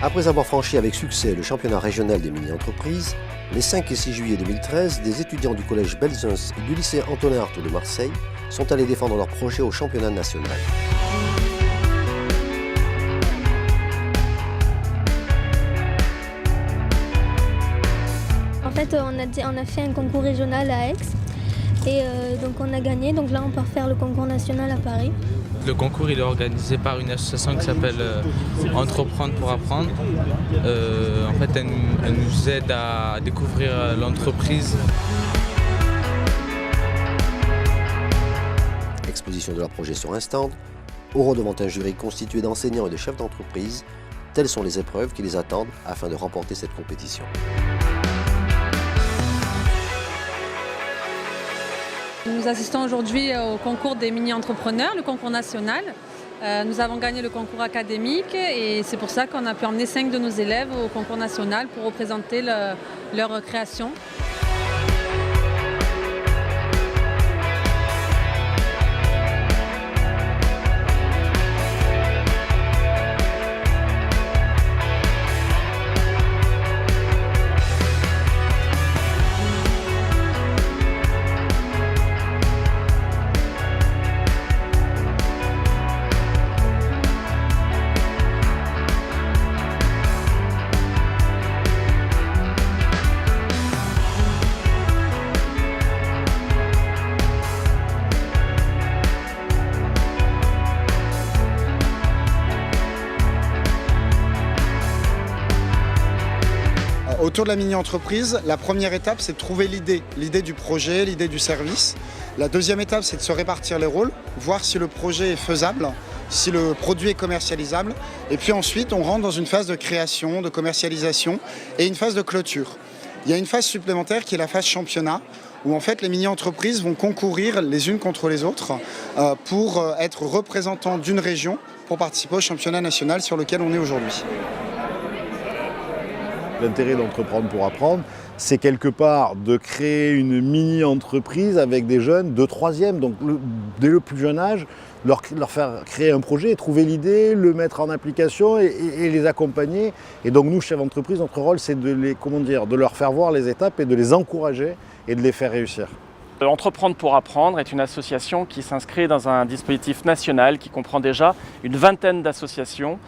Après avoir franchi avec succès le championnat régional des mini-entreprises, les 5 et 6 juillet 2013, des étudiants du collège Belzunce et du lycée Antonin Artaud de Marseille sont allés défendre leur projet au championnat national. En fait, on a fait un concours régional à Aix et donc on a gagné. Donc là, on part faire le concours national à Paris. Le concours il est organisé par une association qui s'appelle Entreprendre pour apprendre. En fait, elle nous aide à découvrir l'entreprise. Exposition de leur projet sur un stand, oraux devant un jury constitué d'enseignants et de chefs d'entreprise. Telles sont les épreuves qui les attendent afin de remporter cette compétition. Nous assistons aujourd'hui au concours des mini-entrepreneurs, le concours national. Nous avons gagné le concours académique et c'est pour ça qu'on a pu emmener 5 de nos élèves au concours national pour représenter leur création. Autour de la mini-entreprise, la première étape, c'est de trouver l'idée du projet, l'idée du service. La deuxième étape, c'est de se répartir les rôles, voir si le projet est faisable, si le produit est commercialisable. Et puis ensuite, on rentre dans une phase de création, de commercialisation et une phase de clôture. Il y a une phase supplémentaire qui est la phase championnat, où en fait les mini-entreprises vont concourir les unes contre les autres pour être représentants d'une région pour participer au championnat national sur lequel on est aujourd'hui. L'intérêt d'Entreprendre pour apprendre, c'est quelque part de créer une mini-entreprise avec des jeunes de 3e, donc dès le plus jeune âge, leur faire créer un projet, trouver l'idée, le mettre en application et les accompagner. Et donc nous, chefs d'entreprise, notre rôle, c'est de leur faire voir les étapes et de les encourager et de les faire réussir. Entreprendre pour apprendre est une association qui s'inscrit dans un dispositif national qui comprend déjà une vingtaine d'associations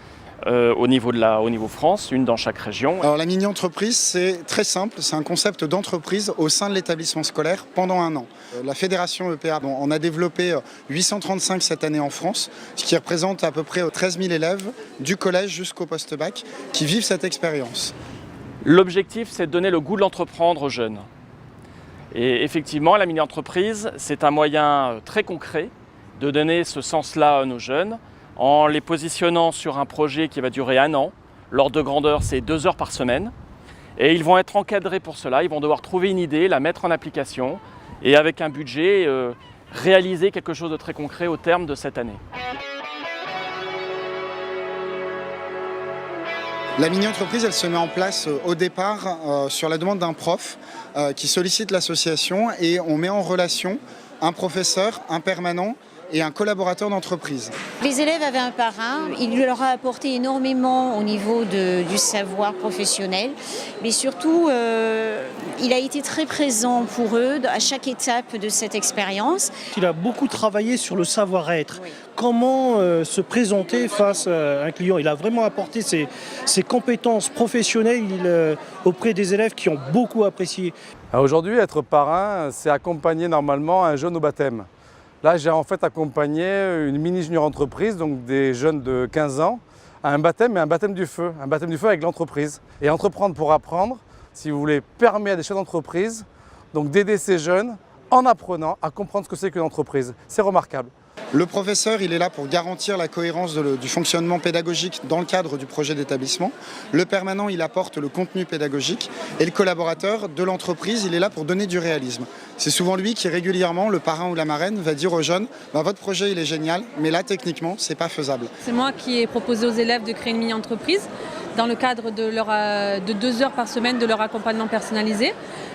au niveau France, une dans chaque région. Alors la mini-entreprise, c'est très simple, c'est un concept d'entreprise au sein de l'établissement scolaire pendant un an. La fédération EPA en a développé 835 cette année en France, ce qui représente à peu près 13 000 élèves du collège jusqu'au post-bac qui vivent cette expérience. L'objectif, c'est de donner le goût de l'entreprendre aux jeunes. Et effectivement, la mini-entreprise, c'est un moyen très concret de donner ce sens-là à nos jeunes, en les positionnant sur un projet qui va durer un an. L'ordre de grandeur, c'est 2 heures par semaine. Et ils vont être encadrés pour cela. Ils vont devoir trouver une idée, la mettre en application et avec un budget, réaliser quelque chose de très concret au terme de cette année. La mini-entreprise, elle se met en place au départ sur la demande d'un prof qui sollicite l'association et on met en relation un professeur, un permanent et un collaborateur d'entreprise. Les élèves avaient un parrain, il leur a apporté énormément au niveau du savoir professionnel, mais surtout il a été très présent pour eux à chaque étape de cette expérience. Il a beaucoup travaillé sur le savoir-être, oui. Comment se présenter face à un client. Il a vraiment apporté ses compétences professionnelles auprès des élèves qui ont beaucoup apprécié. Aujourd'hui, être parrain, c'est accompagner normalement un jeune au baptême. Là, j'ai en fait accompagné une mini-junior entreprise, donc des jeunes de 15 ans, à un baptême, mais un baptême du feu avec l'entreprise. Et Entreprendre pour apprendre, si vous voulez, permet à des chefs d'entreprise d'aider ces jeunes en apprenant à comprendre ce que c'est qu'une entreprise. C'est remarquable. Le professeur, il est là pour garantir la cohérence du fonctionnement pédagogique dans le cadre du projet d'établissement. Le permanent, il apporte le contenu pédagogique. Et le collaborateur de l'entreprise, il est là pour donner du réalisme. C'est souvent lui qui régulièrement, le parrain ou la marraine, va dire aux jeunes votre projet il est génial, mais là techniquement, c'est pas faisable. C'est moi qui ai proposé aux élèves de créer une mini-entreprise dans le cadre de 2 heures par semaine de leur accompagnement personnalisé.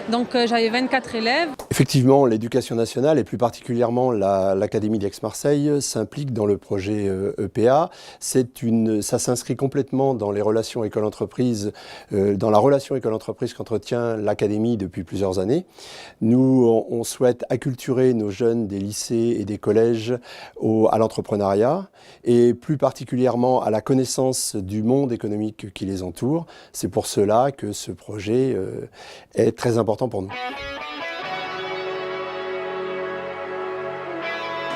Donc j'avais 24 élèves. Effectivement, l'éducation nationale et plus particulièrement l'Académie d'Aix-Marseille s'implique dans le projet EPA. Ça s'inscrit complètement dans les relations école-entreprise, dans la relation école-entreprise qu'entretient l'Académie depuis plusieurs années. Nous, on souhaite acculturer nos jeunes des lycées et des collèges à l'entrepreneuriat et plus particulièrement à la connaissance du monde économique qui les entoure. C'est pour cela que ce projet est très important pour nous.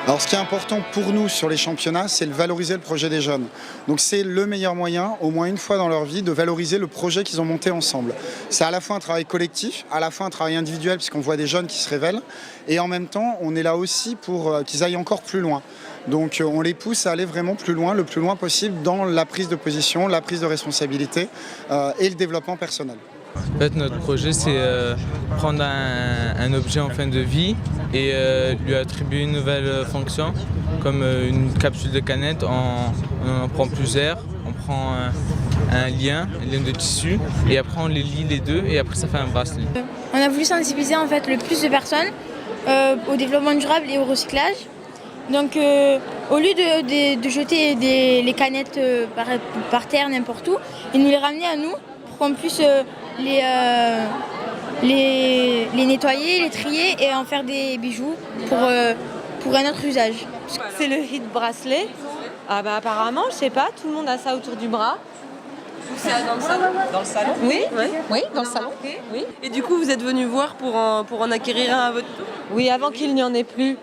Alors ce qui est important pour nous sur les championnats, c'est de valoriser le projet des jeunes. Donc c'est le meilleur moyen, au moins une fois dans leur vie, de valoriser le projet qu'ils ont monté ensemble. C'est à la fois un travail collectif, à la fois un travail individuel, puisqu'on voit des jeunes qui se révèlent, et en même temps, on est là aussi pour qu'ils aillent encore plus loin. Donc on les pousse à aller vraiment plus loin, le plus loin possible dans la prise de position, la prise de responsabilité et le développement personnel. En fait, notre projet, c'est prendre un objet en fin de vie et lui attribuer une nouvelle fonction, comme une capsule de canette. On en prend plusieurs, on prend un lien de tissu, et après on les lie les deux, et après ça fait un bracelet. On a voulu sensibiliser en fait le plus de personnes au développement durable et au recyclage. Donc au lieu de jeter les canettes par terre n'importe où, et nous les ramener à nous pour qu'on puisse les nettoyer, les trier et en faire des bijoux pour un autre usage. C'est le hit bracelet. Ah bah apparemment, je sais pas, tout le monde a ça autour du bras. C'est dans le salon. Dans le salon? Oui, ouais. Oui, dans le salon. Oui. Et du coup, vous êtes venu voir pour en acquérir un à votre tour? Oui, avant qu'il n'y en ait plus.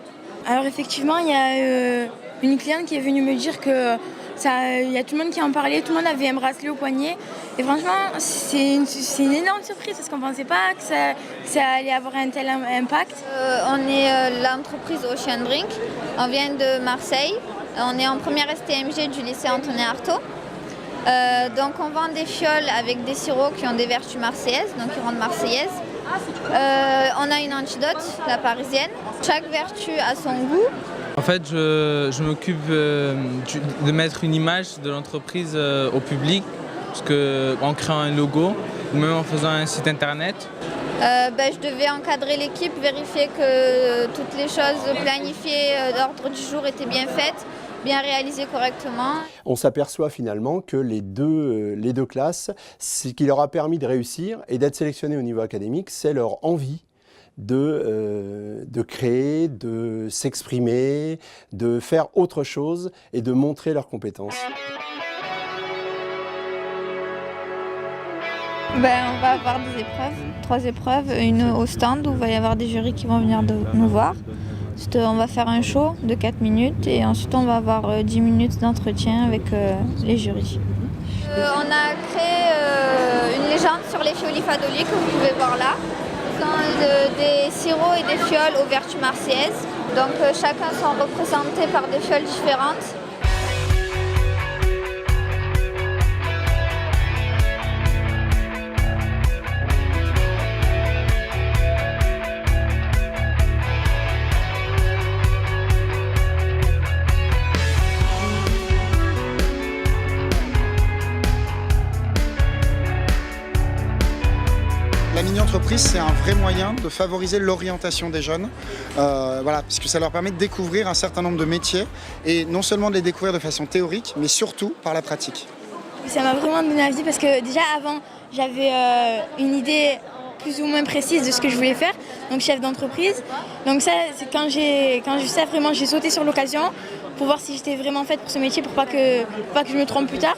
Alors effectivement, il y a une cliente qui est venue me dire que il y a tout le monde qui en parlait, tout le monde avait un bracelet au poignet. Et franchement, c'est une énorme surprise parce qu'on ne pensait pas que ça allait avoir un tel impact. On est l'entreprise Ocean Drink, on vient de Marseille. On est en première STMG du lycée Antonin Artaud. Donc on vend des fioles avec des sirops qui ont des vertus marseillaises, donc qui rendent marseillaises. On a une antidote, la parisienne. Chaque vertu a son goût. En fait, je m'occupe de mettre une image de l'entreprise au public, en créant un logo ou même en faisant un site internet. Je devais encadrer l'équipe, vérifier que toutes les choses planifiées d'ordre du jour étaient bien faites, bien réalisées correctement. On s'aperçoit finalement que les deux classes, ce qui leur a permis de réussir et d'être sélectionnés au niveau académique, c'est leur envie de créer, de s'exprimer, de faire autre chose et de montrer leurs compétences. On va avoir des épreuves, 3 épreuves, une au stand où il va y avoir des jurys qui vont venir nous voir. Ensuite, on va faire un show de 4 minutes et ensuite on va avoir 10 minutes d'entretien avec les jurys. On a créé une légende sur les fiolifadoliers que vous pouvez voir là. Ce sont des sirops et des fioles aux vertus marseillaises. Donc chacun sont représentés par des fioles différentes. La mini-entreprise, c'est un vrai moyen de favoriser l'orientation des jeunes, puisque ça leur permet de découvrir un certain nombre de métiers, et non seulement de les découvrir de façon théorique, mais surtout par la pratique. Ça m'a vraiment donné envie parce que déjà avant, j'avais une idée plus ou moins précise de ce que je voulais faire, donc chef d'entreprise. Donc ça, c'est quand j'ai sauté sur l'occasion pour voir si j'étais vraiment faite pour ce métier, pour pas que je me trompe plus tard.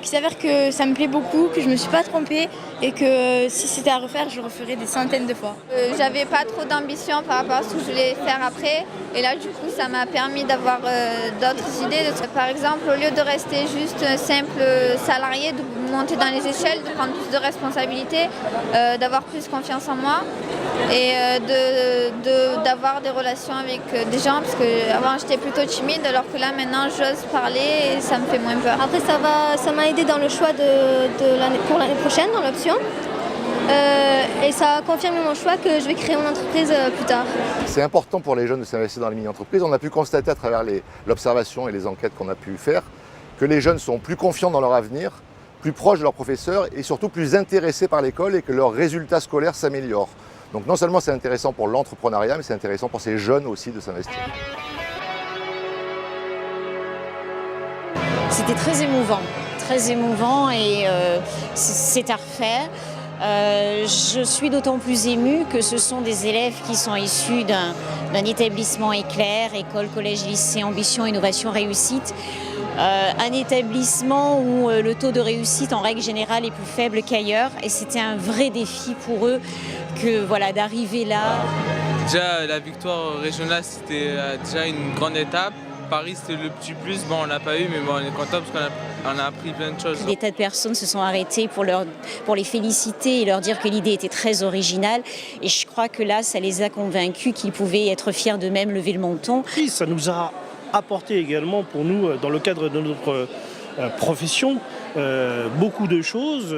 Il s'avère que ça me plaît beaucoup, que je ne me suis pas trompée et que si c'était à refaire, je le referais des centaines de fois. J'avais pas trop d'ambition par rapport à ce que je voulais faire après. Et là, du coup, ça m'a permis d'avoir d'autres idées. Par exemple, au lieu de rester juste simple salarié, de monter dans les échelles, de prendre plus de responsabilités, d'avoir plus confiance en moi et d'avoir des relations avec des gens. Parce qu'avant, j'étais plutôt timide, alors que là, maintenant, j'ose parler et ça me fait moins peur. Après, ça m'a aidé dans le choix pour l'année prochaine, dans l'option. Et ça confirme mon choix que je vais créer mon entreprise plus tard. C'est important pour les jeunes de s'investir dans les mini-entreprises. On a pu constater à travers l'observation et les enquêtes qu'on a pu faire que les jeunes sont plus confiants dans leur avenir, plus proches de leurs professeurs et surtout plus intéressés par l'école et que leurs résultats scolaires s'améliorent. Donc non seulement c'est intéressant pour l'entrepreneuriat, mais c'est intéressant pour ces jeunes aussi de s'investir. C'était très émouvant et c'est à refaire. Je suis d'autant plus émue que ce sont des élèves qui sont issus d'un établissement éclair, école, collège, lycée, ambition, innovation, réussite. Un établissement où le taux de réussite en règle générale est plus faible qu'ailleurs et c'était un vrai défi pour eux d'arriver là. Déjà la victoire régionale c'était déjà une grande étape. Paris c'était le petit plus, bon on l'a pas eu mais bon on est content parce qu'on a appris plein de choses. Des tas de personnes se sont arrêtées pour les féliciter et leur dire que l'idée était très originale et je crois que là ça les a convaincus qu'ils pouvaient être fiers d'eux-mêmes, lever le menton. Et ça nous a apporté également pour nous dans le cadre de notre profession beaucoup de choses,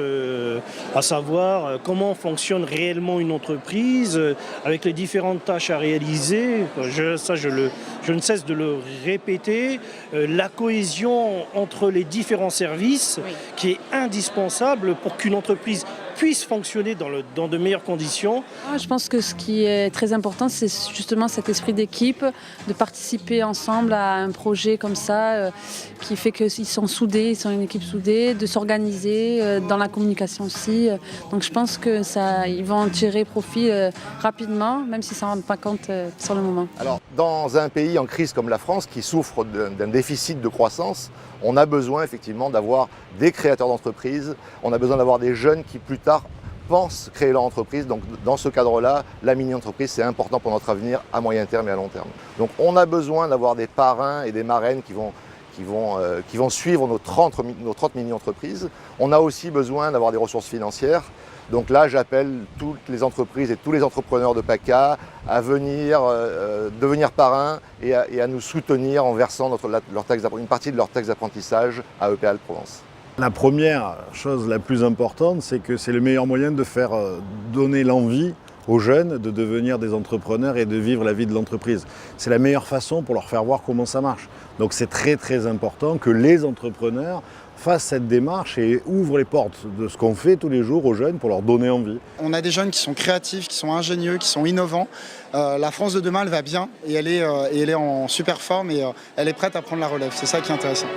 à savoir comment fonctionne réellement une entreprise, avec les différentes tâches à réaliser. Je ne cesse de le répéter. La cohésion entre les différents services qui est indispensable pour qu'une entreprise puisse fonctionner dans de meilleures conditions. Je pense que ce qui est très important, c'est justement cet esprit d'équipe, de participer ensemble à un projet comme ça, qui fait qu'ils sont soudés, ils sont une équipe soudée, de s'organiser dans la communication aussi. Donc je pense qu'ils vont en tirer profit rapidement, même s'ils ne s'en rendent pas compte sur le moment. Alors, dans un pays en crise comme la France, qui souffre d'un déficit de croissance, on a besoin effectivement d'avoir des créateurs d'entreprises, on a besoin d'avoir des jeunes qui plus tard pensent créer leur entreprise. Donc dans ce cadre-là, la mini-entreprise c'est important pour notre avenir à moyen terme et à long terme. Donc on a besoin d'avoir des parrains et des marraines qui vont suivre nos 30 mini-entreprises. On a aussi besoin d'avoir des ressources financières. Donc là, j'appelle toutes les entreprises et tous les entrepreneurs de PACA à venir devenir parrains et à nous soutenir en versant une partie de leur taxe d'apprentissage à EPA de Provence. La première chose la plus importante, c'est que c'est le meilleur moyen de faire donner l'envie aux jeunes de devenir des entrepreneurs et de vivre la vie de l'entreprise. C'est la meilleure façon pour leur faire voir comment ça marche. Donc c'est très très important que les entrepreneurs fassent cette démarche et ouvrent les portes de ce qu'on fait tous les jours aux jeunes pour leur donner envie. On a des jeunes qui sont créatifs, qui sont ingénieux, qui sont innovants. La France de demain, elle va bien et elle est en super forme et elle est prête à prendre la relève. C'est ça qui est intéressant.